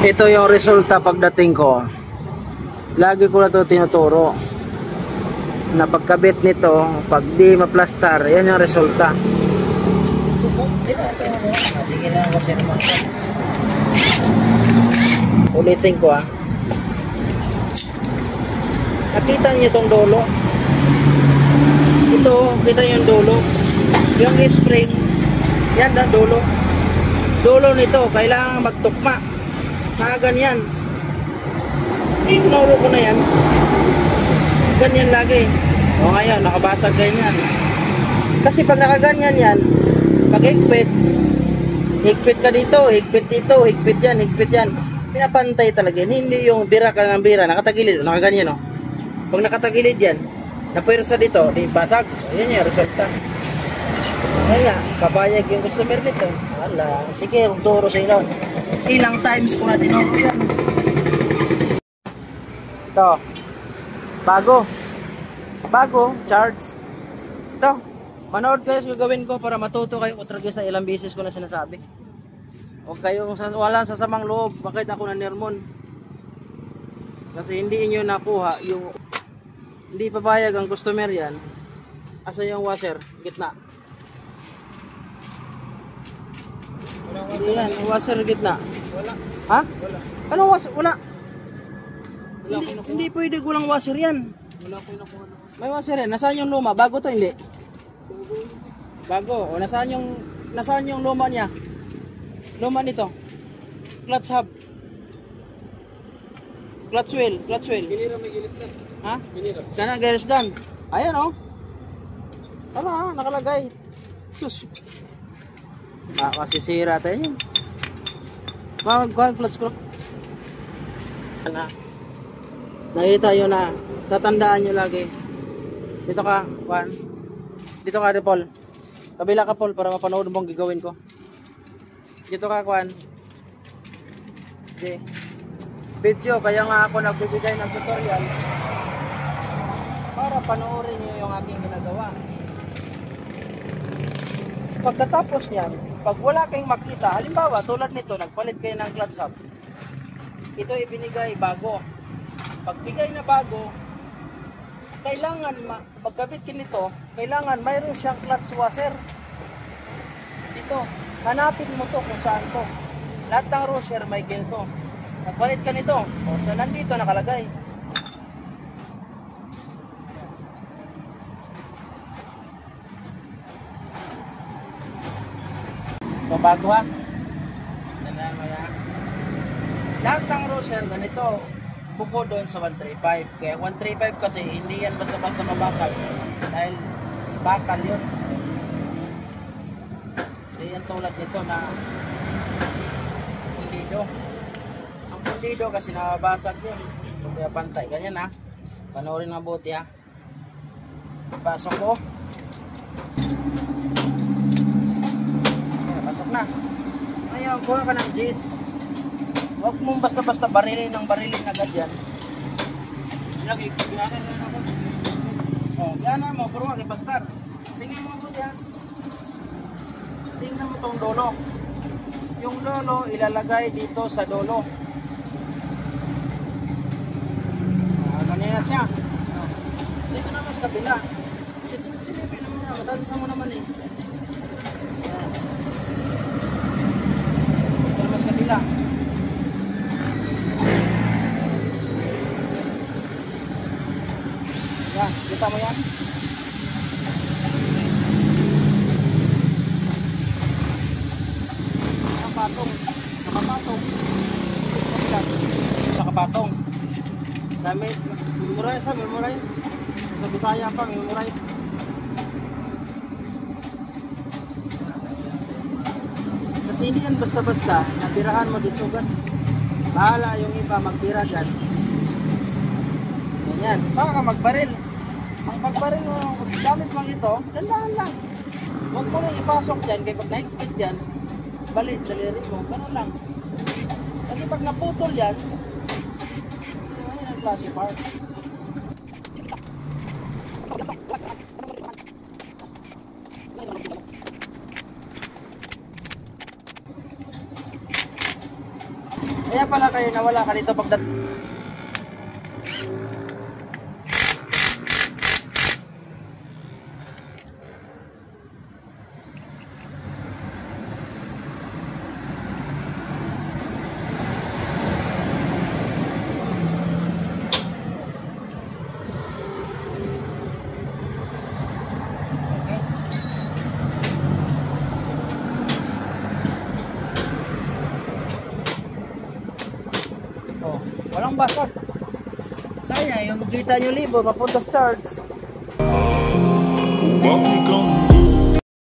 Ito yung resulta pagdating ko. Lagi ko na ito tinuturo na pagkabit nito, pag di maplastar, yan yung resulta. Sige na ako sir. Ulitin ko Nakita niyo itong dulo. Ito, kita niyo yung dulo. Yung spring, yan na dulo. Dulo nito, kailangan magtukma. Ganyan. Tinuro ko na yan. Ganyan lagi. O ngayon, nakabasag ganyan. Kasi pag nakaganyan yan, pag higpit ka dito, higpit dito, higpit yan. Pinapantay talaga. Hindi yung bira ka ng bira, nakatagilid, nakaganyan o. Pag nakatagilid yan, napwersa dito, di basag. Ayan yung resulta. Ayan nga, papayag yung customer nito. Wala, sige, turo sa inyo. Ilang times ko na tinuro yan. Ito, bago, charge. Ito, manood kayo sa gagawin ko para matuto kayo utragay sa ilang beses ko na sinasabi. Huwag kayong walang sasamang loob, bakit ako na nermon. Kasi hindi inyo nakuha yung, hindi papayag ang customer yan. Asa yung washer, gitna. Hindi yan, washer gitna. Wala. Ha? Wala. Anong washer? Wala. Hindi pwede gulang washer yan. Wala ko nakuha na. May washer yan. Nasaan yung luma? Bago to hindi? Bago. O nasaan yung luma niya? Luma nito. Clutch hub. Clutch wheel. Pinira may gilis na. Ha? Pinira. Kana gilis dan. Ayan o. Tama nakalagay. Sus. Masisira tayo yun. Mag clutch screw. Nakita yun na. Tatandaan nyo lagi. Dito ka, Juan. Dito ka, Paul. Kabila ka, Paul, para mapanood mo ang gagawin ko. Dito ka, Juan. Okay. Video, kaya nga ako nagbibigay ng tutorial para panoorin nyo yung aking ginagawa. Pagkatapos niyan, pag wala kayong makita, halimbawa, tulad nito, nagpalit kayo ng clutch hub. Ito ibinigay bago. Pagbigay na bago, kailangan pagkabit nito, kailangan mayroon siyang clutch washer. Dito, hanapin mo to kung saan to. Lahat ng washer may ganito. Nagpalit ka nito, o so nandito nakalagay. Ito bago ha. Lahat ng washer ganito. Buko doon sa 135. Kaya 135 kasi hindi yan basta-basta mabasag dahil bakal yun. Hindi yan tulad nito na pundido. Ang pundido kasi nabasag yun. Kaya pantay. Ganyan ha. Panoorin mabuti ha. Pasok ko. Pasok na. Ngayon, kuha ka ng G's. Huwag mong basta-basta barilin agad yan. Lagi, gana na ako. O, gana mo, pero huwag ipastar. Tingnan mo po yan. Tingnan mo itong dolo. Yung dolo, ilalagay dito sa dolo. Kanina siya. Dito naman sa kabila. Silipin naman na, matansa mo naman eh. Dito naman sa kabila. Yan, kita mo yan? Nakapatong. Nakapatong. Dami. Memorize ha, memorize. Sa Bisaya pa, memorize. Kasi hindi yan basta-basta. Nabirahan mo dito gan. Bahala yung iba magbira dyan. Ganyan. Saka ka magbaril. Ang pagbaril mo, gamit mo ito, dandahan lang. Huwag mo nang ipasok dyan, kaya pag nahigpit dyan, balik, daliri mo, ganun lang. Kasi pag naputol yan, yan ang klase part. Kaya pala kayo nawala ka dito pagdat... Oh, walang basag. Sayang, yung kita nyo libo, mapunta sa charge. What we gonna